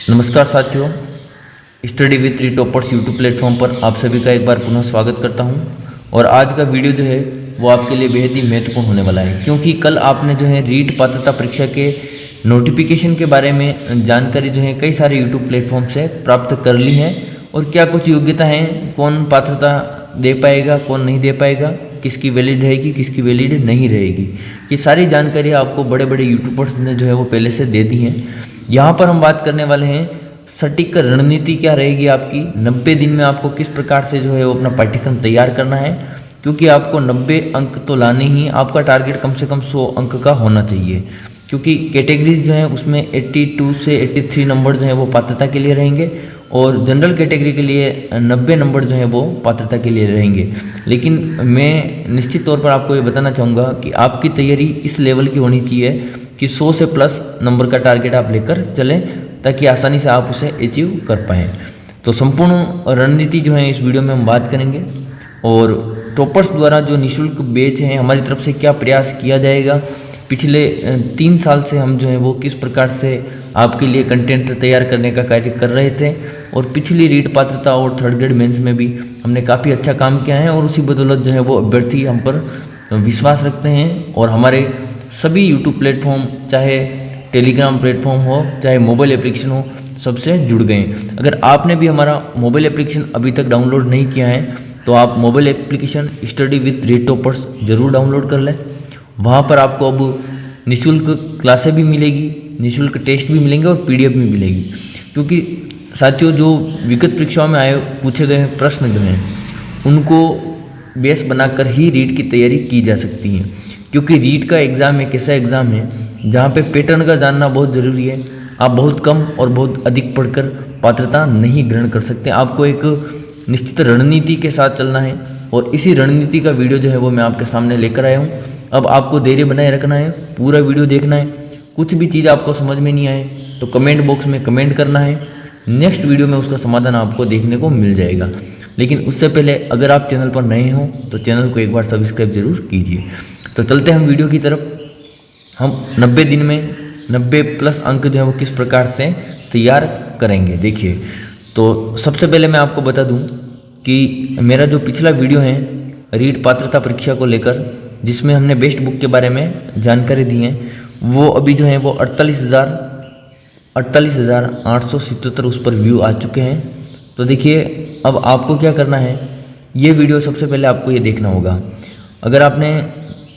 नमस्कार साथियों, study with three toppers YouTube platform पर आप सभी का एक बार पुनः स्वागत करता हूं। और आज का वीडियो जो है वो आपके लिए बेहद ही महत्वपूर्ण होने वाला है, क्योंकि कल आपने जो है रीट पात्रता परीक्षा के नोटिफिकेशन के बारे में जानकारी जो है कई सारे यूट्यूब प्लेटफॉर्म से प्राप्त कर ली है। और क्या कुछ योग्यता है, कौन पात्रता दे पाएगा, कौन नहीं दे पाएगा, किसकी वैलिड रहेगी, किसकी वैलिड नहीं रहेगी, ये सारी जानकारी आपको बड़े बड़े यूट्यूबर्स ने जो है वो पहले से दे दी हैं। यहाँ पर हम बात करने वाले हैं सटीक रणनीति क्या रहेगी आपकी, 90 दिन में आपको किस प्रकार से जो है वो अपना पाठ्यक्रम तैयार करना है, क्योंकि आपको 90 अंक तो लाने ही, आपका टारगेट कम से कम 100 अंक का होना चाहिए, क्योंकि कैटेगरीज जो हैं उसमें 82 से 83 नंबर जो है वो पात्रता के लिए रहेंगे और जनरल कैटेगरी के लिए 90 नंबर जो है वो पात्रता के लिए रहेंगे। लेकिन मैं निश्चित तौर पर आपको ये बताना चाहूँगा कि आपकी तैयारी इस लेवल की होनी चाहिए कि 100 से प्लस नंबर का टारगेट आप लेकर चलें, ताकि आसानी से आप उसे अचीव कर पाएँ। तो संपूर्ण रणनीति जो है इस वीडियो में हम बात करेंगे, और टॉपर्स द्वारा जो निःशुल्क बैच हैं हमारी तरफ से क्या प्रयास किया जाएगा, पिछले 3 साल से हम जो है वो किस प्रकार से आपके लिए कंटेंट तैयार करने का कार्य कर रहे थे, और पिछली रीट पात्रता और थर्ड ग्रेड मेंस में भी हमने काफ़ी अच्छा काम किया है, और उसी बदौलत जो है वो अभ्यर्थी हम पर विश्वास रखते हैं और हमारे सभी यूट्यूब प्लेटफॉर्म, चाहे टेलीग्राम प्लेटफॉर्म हो, चाहे मोबाइल एप्लीकेशन हो, सबसे जुड़ गए। अगर आपने भी हमारा मोबाइल एप्लीकेशन अभी तक डाउनलोड नहीं किया है तो आप mobile application study with REET toppers जरूर डाउनलोड कर लें। वहाँ पर आपको अब निःशुल्क क्लासें भी मिलेगी, निःशुल्क टेस्ट भी मिलेंगे और पीडीएफ भी मिलेगी, क्योंकि साथियों जो विगत परीक्षाओं में आए पूछे गए प्रश्न जो हैं उनको बेस बनाकर ही रीट की तैयारी की जा सकती है, क्योंकि रीट का एग्ज़ाम एक ऐसा एग्ज़ाम है जहाँ पे पैटर्न का जानना बहुत ज़रूरी है। आप बहुत कम और बहुत अधिक पढ़कर पात्रता नहीं ग्रहण कर सकते, आपको एक निश्चित रणनीति के साथ चलना है, और इसी रणनीति का वीडियो जो है वो मैं आपके सामने लेकर आया हूँ। अब आपको धैर्य बनाए रखना है, पूरा वीडियो देखना है। कुछ भी चीज़ आपको समझ में नहीं आए तो कमेंट बॉक्स में कमेंट करना है, नेक्स्ट वीडियो में उसका समाधान आपको देखने को मिल जाएगा। लेकिन उससे पहले अगर आप चैनल पर नए हो तो चैनल को एक बार सब्सक्राइब जरूर कीजिए। तो चलते हैं हम वीडियो की तरफ। हम 90 दिन में 90 प्लस अंक जो है वो किस प्रकार से तैयार करेंगे, देखिए। तो सबसे पहले मैं आपको बता दूं कि मेरा जो पिछला वीडियो है रीट पात्रता परीक्षा को लेकर, जिसमें हमने बेस्ट बुक के बारे में जानकारी दी है, वो अभी जो है वो 48,877 उस पर व्यू आ चुके हैं। तो देखिए, अब आपको क्या करना है, ये वीडियो सबसे पहले आपको ये देखना होगा। अगर आपने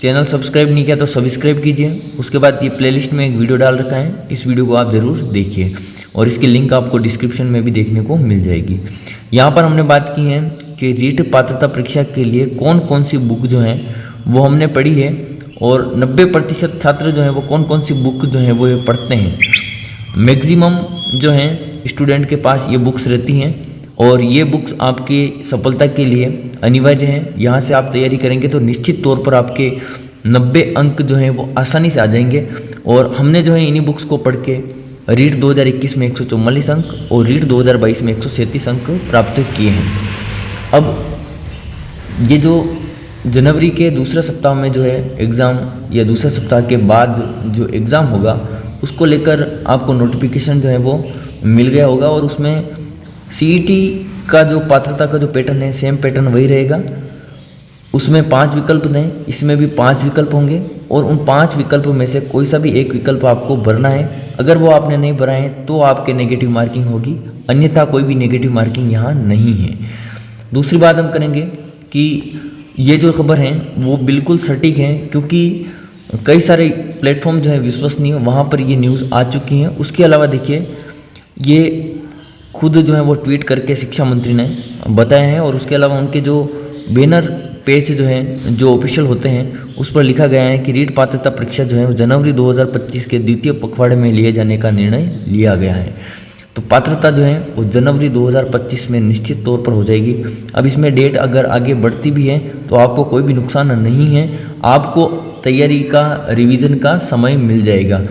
चैनल सब्सक्राइब नहीं किया तो सब्सक्राइब कीजिए। उसके बाद ये प्लेलिस्ट में एक वीडियो डाल रखा है, इस वीडियो को आप ज़रूर देखिए, और इसकी लिंक आपको डिस्क्रिप्शन में भी देखने को मिल जाएगी। यहाँ पर हमने बात की है कि रीट पात्रता परीक्षा के लिए कौन कौन सी बुक जो है वो हमने पढ़ी है, और 90% छात्र जो हैं वो कौन कौन सी बुक जो है वो ये पढ़ते हैं। मैक्सिमम जो हैं स्टूडेंट के पास ये बुक्स रहती हैं, और ये बुक्स आपकी सफलता के लिए अनिवार्य हैं। यहाँ से आप तैयारी करेंगे तो निश्चित तौर पर आपके 90 अंक जो हैं वो आसानी से आ जाएंगे। और हमने जो है इन्हीं बुक्स को पढ़ के रीट 2021 में 144 अंक और रीट 2022 में 137 अंक प्राप्त किए हैं। अब ये जो जनवरी के दूसरे सप्ताह में जो है एग्ज़ाम, या दूसरे सप्ताह के बाद जो एग्ज़ाम होगा, उसको लेकर आपको नोटिफिकेशन जो है वो मिल गया होगा, और उसमें सीईटी का जो पात्रता का जो पैटर्न है सेम पैटर्न वही रहेगा। उसमें 5 विकल्प दें, इसमें भी 5 विकल्प होंगे, और उन 5 विकल्प में से कोई सा भी एक विकल्प आपको भरना है। अगर वो आपने नहीं भरा है तो आपके नेगेटिव मार्किंग होगी, अन्यथा कोई भी नेगेटिव मार्किंग यहाँ नहीं है। दूसरी बात हम करेंगे कि ये जो खबर है वो बिल्कुल सटीक है, क्योंकि कई सारे प्लेटफॉर्म जो है विश्वसनीय, वहाँ पर ये न्यूज़ आ चुकी हैं। उसके अलावा देखिए, ये खुद जो है वो ट्वीट करके शिक्षा मंत्री ने बताया है, और उसके अलावा उनके जो बैनर पेज जो हैं जो ऑफिशियल होते हैं उस पर लिखा गया है कि रीट पात्रता परीक्षा जो है जनवरी 2025 के द्वितीय पखवाड़े में लिए जाने का निर्णय लिया गया है। तो पात्रता जो है वो जनवरी 2025 में निश्चित तौर पर हो जाएगी। अब इसमें डेट अगर आगे बढ़ती भी है तो आपको कोई भी नुकसान नहीं है, आपको तैयारी का, रिवीजन का समय मिल जाएगा।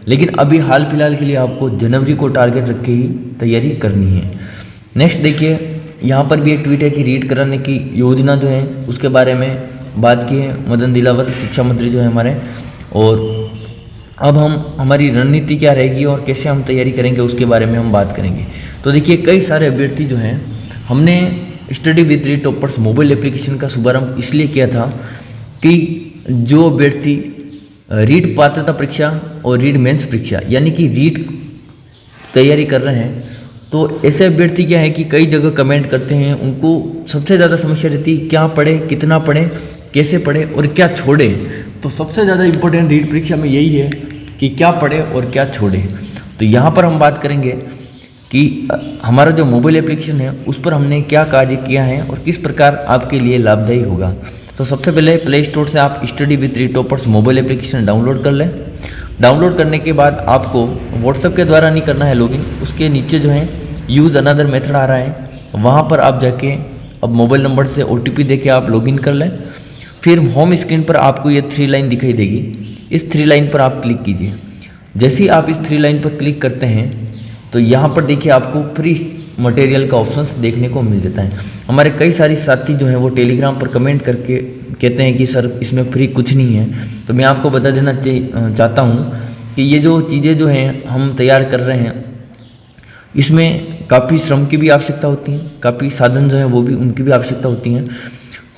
लेकिन अभी हाल फिलहाल के लिए आपको जनवरी को टारगेट रख के ही तैयारी करनी है। नेक्स्ट देखिए, यहाँ पर भी एक ट्वीट है कि रीट कराने की योजना जो है उसके बारे में बात की है मदन दिलावर शिक्षा मंत्री जो है हमारे। और अब हम हमारी रणनीति क्या रहेगी और कैसे हम तैयारी करेंगे उसके बारे में हम बात करेंगे। तो देखिए, कई सारे अभ्यर्थी जो हैं, हमने study with read toppers mobile application का शुभारंभ इसलिए किया था कि जो अभ्यर्थी रीट पात्रता परीक्षा और रीट मेंस परीक्षा यानी कि रीट तैयारी कर रहे हैं, तो ऐसे अभ्यर्थी क्या है कि कई जगह कमेंट करते हैं, उनको सबसे ज़्यादा समस्या रहती है क्या पढ़े, कितना पढ़े, कैसे पढ़े और क्या छोड़े। तो सबसे ज़्यादा इम्पोर्टेंट रीट परीक्षा में यही है कि क्या पढ़े और क्या छोड़े। तो यहाँ पर हम बात करेंगे कि हमारा जो मोबाइल एप्लीकेशन है उस पर हमने क्या कार्य किया है और किस प्रकार आपके लिए लाभदायी होगा। तो सबसे पहले प्ले स्टोर से आप study with read toppers mobile application download कर लें। डाउनलोड करने के बाद आपको व्हाट्सएप के द्वारा नहीं करना है लॉगिन, उसके नीचे जो है यूज़ अनदर मेथड आ रहा है, वहाँ पर आप जाके अब मोबाइल नंबर से OTP देके आप लॉगिन कर लें। फिर होम स्क्रीन पर आपको ये 3 लाइन दिखाई देगी, इस 3 लाइन पर आप क्लिक कीजिए। जैसे ही आप इस 3 लाइन पर क्लिक करते हैं तो यहाँ पर देखिए आपको फ्री मटेरियल का ऑप्शंस देखने को मिल जाता है। हमारे कई सारी साथी जो हैं वो टेलीग्राम पर कमेंट करके कहते हैं कि सर इसमें फ्री कुछ नहीं है। तो मैं आपको बता देना चाहता हूँ कि ये जो चीज़ें जो हैं हम तैयार कर रहे हैं, इसमें काफ़ी श्रम की भी आवश्यकता होती है, काफ़ी साधन जो है वो भी उनकी भी आवश्यकता होती हैं।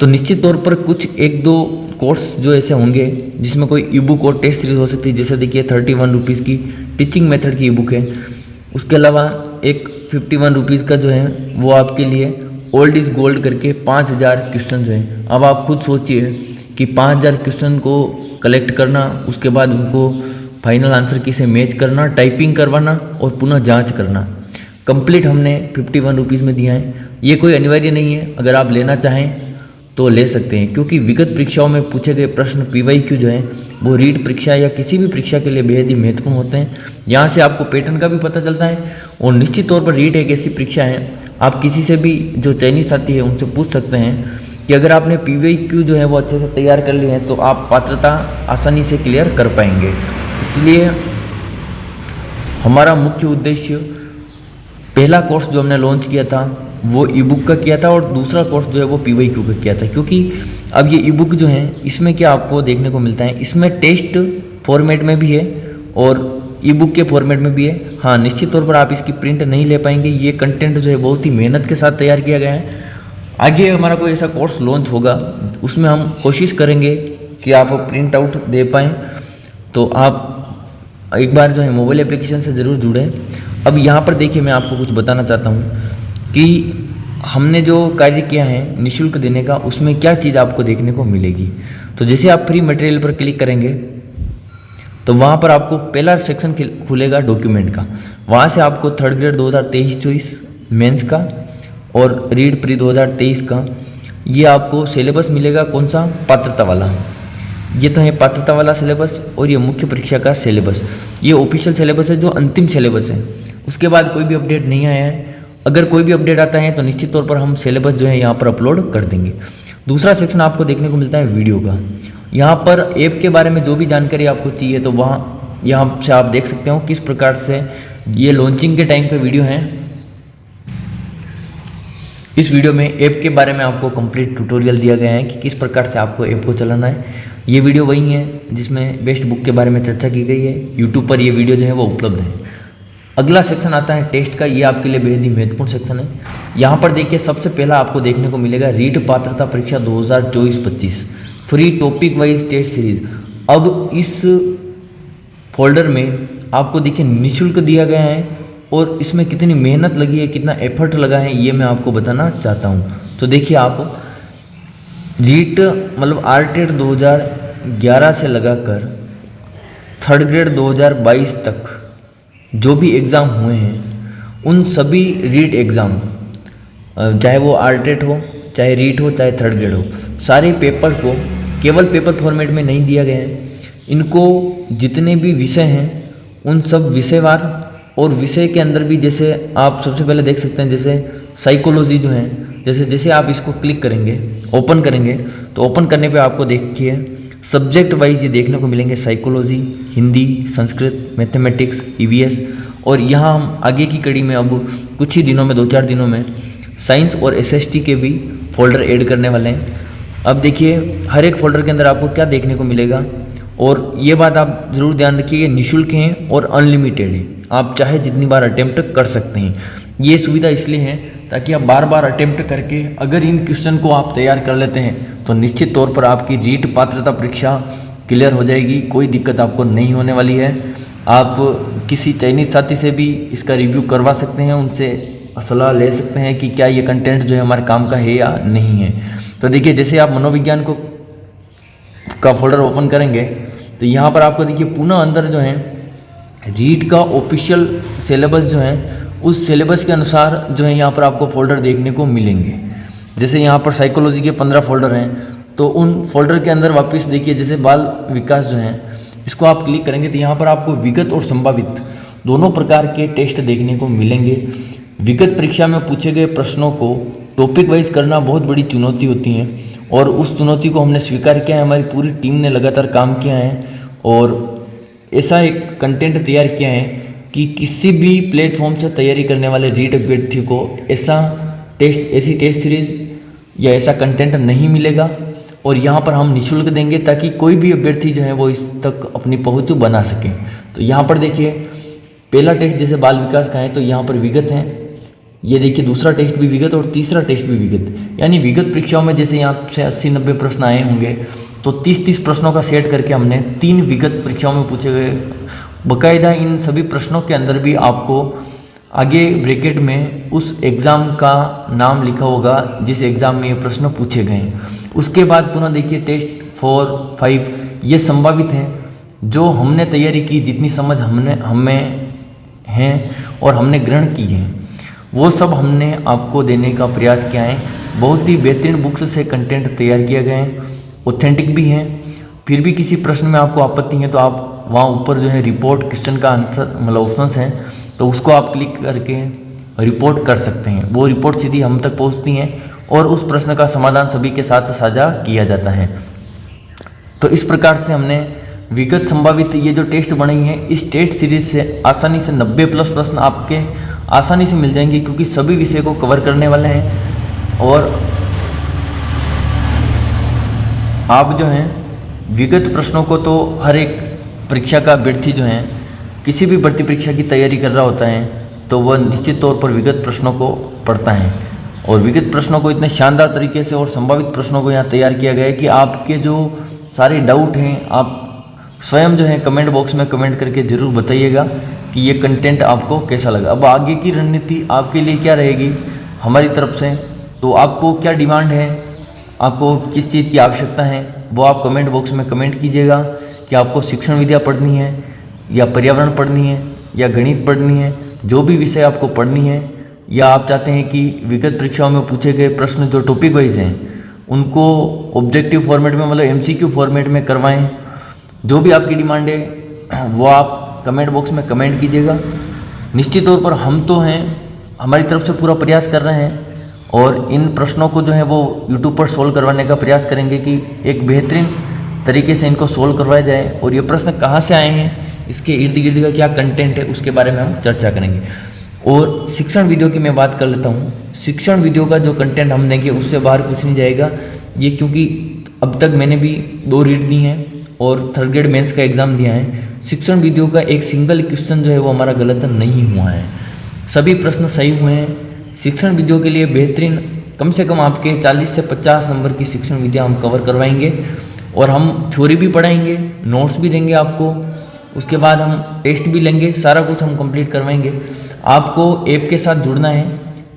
तो निश्चित तौर पर कुछ 1-2 कोर्स जो ऐसे होंगे जिसमें कोई ई बुक और टेस्ट सीरीज हो सकती है, जैसे देखिए 31 रुपीज़ की टीचिंग मेथड की ई बुक है। उसके अलावा एक 51 रुपीज़ का जो है वो आपके लिए ओल्ड इज़ गोल्ड करके 5000 क्वेश्चन जो हैं। अब आप खुद सोचिए कि 5000 क्वेश्चन को कलेक्ट करना, उसके बाद उनको फाइनल आंसर की से मैच करना, टाइपिंग करवाना और पुनः जांच करना, कंप्लीट हमने 51 रुपीज़ में दिया है। ये कोई अनिवार्य नहीं है, अगर आप लेना चाहें तो ले सकते हैं, क्योंकि विगत परीक्षाओं में पूछे गए प्रश्न PYQ जो हैं वो रीट परीक्षा या किसी भी परीक्षा के लिए बेहद ही महत्वपूर्ण होते हैं। यहाँ से आपको पैटर्न का भी पता चलता है और निश्चित तौर पर रीट एक ऐसी परीक्षा है, आप किसी से भी जो चयनित साथी है उनसे पूछ सकते हैं कि अगर आपने PYQ जो है वो अच्छे से तैयार कर लिए हैं तो आप पात्रता आसानी से क्लियर कर पाएंगे। इसलिए हमारा मुख्य उद्देश्य, पहला कोर्स जो हमने लॉन्च किया था वो ई बुक का किया था और दूसरा कोर्स जो है वो PYQ का किया था, क्योंकि अब ये ई बुक जो है इसमें क्या आपको देखने को मिलता है, इसमें टेस्ट फॉर्मेट में भी है और ई बुक के फॉर्मेट में भी है। हाँ, निश्चित तौर पर आप इसकी प्रिंट नहीं ले पाएंगे, ये कंटेंट जो है बहुत ही मेहनत के साथ तैयार किया गया है। आगे हमारा कोई ऐसा कोर्स लॉन्च होगा उसमें हम कोशिश करेंगे कि आप प्रिंट आउट दे पाएँ, तो आप एक बार जो है मोबाइल एप्लीकेशन से ज़रूर जुड़ें। अब यहाँ पर देखिए, मैं आपको कुछ बताना चाहता हूँ कि हमने जो कार्य किया है निःशुल्क देने का, उसमें क्या चीज़ आपको देखने को मिलेगी। तो जैसे आप फ्री मटेरियल पर क्लिक करेंगे तो वहाँ पर आपको पहला सेक्शन खुलेगा डॉक्यूमेंट का। वहाँ से आपको 3rd ग्रेड 2023-24 मेंस का और रीड प्री 2023 का ये आपको सिलेबस मिलेगा। कौन सा? पात्रता वाला। ये तो है पात्रता वाला सिलेबस और ये मुख्य परीक्षा का सिलेबस। ये ऑफिशियल सिलेबस है जो अंतिम सिलेबस है, उसके बाद कोई भी अपडेट नहीं आया है। अगर कोई भी अपडेट आता है तो निश्चित तौर पर हम सिलेबस जो है यहाँ पर अपलोड कर देंगे। दूसरा सेक्शन आपको देखने को मिलता है वीडियो का। यहाँ पर ऐप के बारे में जो भी जानकारी आपको चाहिए तो वहाँ यहाँ से आप देख सकते हो किस प्रकार से ये लॉन्चिंग के टाइम पे वीडियो हैं। इस वीडियो में ऐप के बारे में आपको कंप्लीट ट्यूटोरियल दिया गया है कि किस प्रकार से आपको ऐप को चलाना है। ये वीडियो वही है जिसमें बेस्ट बुक के बारे में चर्चा की गई है। यूट्यूब पर ये वीडियो जो है वो उपलब्ध है। अगला सेक्शन आता है टेस्ट का। ये आपके लिए बेहद ही महत्वपूर्ण सेक्शन है। यहाँ पर देखिए, सबसे पहला आपको देखने को मिलेगा रीट पात्रता परीक्षा 2024-25 free topic wise test series. अब इस फोल्डर में आपको देखिए निःशुल्क दिया गया है और इसमें कितनी मेहनत लगी है, कितना एफर्ट लगा है, ये मैं आपको बताना चाहता हूँ। तो देखिए, आप रीट मतलब आरटेट 2011 से लगाकर 3rd ग्रेड 2022 तक जो भी एग्ज़ाम हुए हैं उन सभी रीट एग्ज़ाम, चाहे वो आरटेट हो, चाहे रीट हो, चाहे 3rd ग्रेड हो, सारे पेपर को केवल पेपर फॉर्मेट में नहीं दिया गया है। इनको जितने भी विषय हैं उन सब विषयवार और विषय के अंदर भी, जैसे आप सबसे पहले देख सकते हैं जैसे साइकोलॉजी जो है, जैसे आप इसको क्लिक करेंगे, ओपन करेंगे तो ओपन करने पे आपको देखिए सब्जेक्ट वाइज ये देखने को मिलेंगे। Psychology, Hindi, Sanskrit, mathematics, EVS और यहाँ हम आगे की कड़ी में अब कुछ ही दिनों में 2-4 दिनों में साइंस और SST के भी फोल्डर ऐड करने वाले हैं। अब देखिए, हर एक फोल्डर के अंदर आपको क्या देखने को मिलेगा, और ये बात आप ज़रूर ध्यान रखिए, निःशुल्क हैं और अनलिमिटेड है, आप चाहे जितनी बार अटेम्प्ट कर सकते हैं। ये सुविधा इसलिए है ताकि आप बार बार अटेम्प्ट करके अगर इन क्वेश्चन को आप तैयार कर लेते हैं तो निश्चित तौर पर आपकी रीट पात्रता परीक्षा क्लियर हो जाएगी, कोई दिक्कत आपको नहीं होने वाली है। आप किसी चयनित साथी से भी इसका रिव्यू करवा सकते हैं, उनसे सलाह ले सकते हैं कि क्या ये कंटेंट जो है हमारे काम का है या नहीं है। तो देखिए, जैसे आप मनोविज्ञान का फोल्डर ओपन करेंगे तो यहाँ पर आपको देखिए पुनः अंदर जो है रीट का ऑफिशियल सिलेबस जो है उस सिलेबस के अनुसार जो है यहाँ पर आपको फोल्डर देखने को मिलेंगे। जैसे यहाँ पर साइकोलॉजी के 15 फोल्डर हैं, तो उन फोल्डर के अंदर वापस देखिए जैसे बाल विकास जो है इसको आप क्लिक करेंगे तो यहाँ पर आपको विगत और संभावित दोनों प्रकार के टेस्ट देखने को मिलेंगे। विगत परीक्षा में पूछे गए प्रश्नों को टॉपिक वाइज करना बहुत बड़ी चुनौती होती है और उस चुनौती को हमने स्वीकार किया है, हमारी पूरी टीम ने लगातार काम किया है और ऐसा एक कंटेंट तैयार किया है कि किसी भी प्लेटफॉर्म से तैयारी करने वाले रीट अभ्यर्थी को ऐसी टेस्ट सीरीज या ऐसा कंटेंट नहीं मिलेगा और यहाँ पर हम निःशुल्क देंगे ताकि कोई भी अभ्यर्थी जो है वो इस तक अपनी पहुँच बना सके। तो यहाँ पर देखिए पहला टेस्ट जैसे बाल विकास का है तो यहाँ पर विगत है, ये देखिए दूसरा टेस्ट भी विगत और तीसरा टेस्ट भी विगत, यानी विगत परीक्षाओं में जैसे यहाँ से 80-90 प्रश्न आए होंगे तो 30-30 प्रश्नों का सेट करके हमने 3 विगत परीक्षाओं में पूछे गए। बाकायदा इन सभी प्रश्नों के अंदर भी आपको आगे ब्रैकेट में उस एग्ज़ाम का नाम लिखा होगा जिस एग्ज़ाम में ये प्रश्न पूछे गए हैं। उसके बाद पुनः देखिए टेस्ट 4, 5 ये संभावित हैं जो हमने तैयारी की, जितनी समझ हमें हैं और हमने ग्रहण की है वो सब हमने आपको देने का प्रयास किया है। बहुत ही बेहतरीन बुक्स से कंटेंट तैयार किया गए हैं, ऑथेंटिक भी हैं। फिर भी किसी प्रश्न में आपको आपत्ति है तो आप वहाँ ऊपर जो है रिपोर्ट क्वेश्चन का आंसर मतलब ऑप्शंस हैं तो उसको आप क्लिक करके रिपोर्ट कर सकते हैं। वो रिपोर्ट सीधी हम तक पहुँचती हैं और उस प्रश्न का समाधान सभी के साथ साझा किया जाता है। तो इस प्रकार से हमने विगत संभावित ये जो टेस्ट बनाई है इस टेस्ट सीरीज से आसानी से 90+ प्रश्न आपके आसानी से मिल जाएंगे क्योंकि सभी विषय को कवर करने वाले हैं और आप जो हैं विगत प्रश्नों को तो हर एक परीक्षा का अभ्यर्थी जो है किसी भी भर्ती परीक्षा की तैयारी कर रहा होता है तो वह निश्चित तौर पर विगत प्रश्नों को पढ़ता है और विगत प्रश्नों को इतने शानदार तरीके से और संभावित प्रश्नों को यहाँ तैयार किया गया है कि आपके जो सारे डाउट हैं आप स्वयं जो है कमेंट बॉक्स में कमेंट करके ज़रूर बताइएगा कि ये कंटेंट आपको कैसा लगा। अब आगे की रणनीति आपके लिए क्या रहेगी हमारी तरफ से, तो आपको क्या डिमांड है, आपको किस चीज़ की आवश्यकता है वो आप कमेंट बॉक्स में कमेंट कीजिएगा कि आपको शिक्षण विद्या पढ़नी है या पर्यावरण पढ़नी है या गणित पढ़नी है, जो भी विषय आपको पढ़नी है, या आप चाहते हैं कि विगत परीक्षाओं में पूछे गए प्रश्न जो टॉपिक वाइज हैं उनको ऑब्जेक्टिव फॉर्मेट में मतलब MCQ फॉर्मेट में करवाएं। जो भी आपकी डिमांड है वो आप कमेंट बॉक्स में कमेंट कीजिएगा। निश्चित तौर पर हम तो हैं, हमारी तरफ से पूरा प्रयास कर रहे हैं और इन प्रश्नों को जो है वो यूट्यूब पर सोल्व करवाने का प्रयास करेंगे कि एक बेहतरीन तरीके से इनको सोल्व करवाया जाए। और ये प्रश्न कहाँ से आए हैं, इसके इर्द गिर्द का क्या कंटेंट है, उसके बारे में हम चर्चा करेंगे। और शिक्षण वीडियो की मैं बात कर लेता हूँ। शिक्षण वीडियो का जो कंटेंट हम देंगे उससे बाहर कुछ नहीं जाएगा ये, क्योंकि अब तक मैंने भी 2 रीट दी हैं और 3rd ग्रेड मेंस का एग्ज़ाम दिया है। शिक्षण वीडियो का एक सिंगल क्वेश्चन जो है वो हमारा गलत नहीं हुआ है, सभी प्रश्न सही हुए हैं। शिक्षण वीडियो के लिए बेहतरीन कम से कम आपके 40 से 50 नंबर की शिक्षण विद्या हम कवर करवाएंगे और हम थ्योरी भी पढ़ाएंगे, नोट्स भी देंगे आपको, उसके बाद हम टेस्ट भी लेंगे, सारा कुछ हम कंप्लीट करवाएंगे। आपको ऐप के साथ जुड़ना है,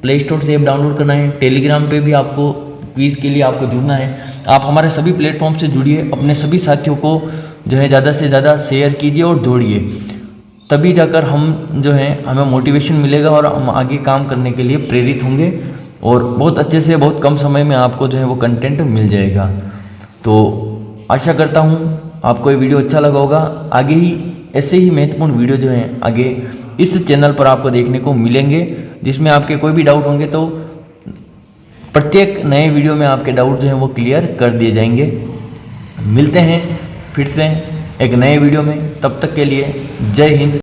प्ले स्टोर से ऐप डाउनलोड करना है, टेलीग्राम पे भी आपको क्विज़ के लिए आपको जुड़ना है। आप हमारे सभी प्लेटफॉर्म से जुड़िए, अपने सभी साथियों को जो है ज़्यादा से ज़्यादा शेयर कीजिए और जोड़िए, तभी जाकर हम जो है हमें मोटिवेशन मिलेगा और हम आगे काम करने के लिए प्रेरित होंगे और बहुत अच्छे से बहुत कम समय में आपको जो है वो कंटेंट मिल जाएगा। तो आशा करता हूँ आपको ये वीडियो अच्छा लगा होगा। आगे ही ऐसे ही महत्वपूर्ण वीडियो जो हैं आगे इस चैनल पर आपको देखने को मिलेंगे, जिसमें आपके कोई भी डाउट होंगे तो प्रत्येक नए वीडियो में आपके डाउट जो हैं वो क्लियर कर दिए जाएंगे। मिलते हैं फिर से एक नए वीडियो में, तब तक के लिए जय हिंद।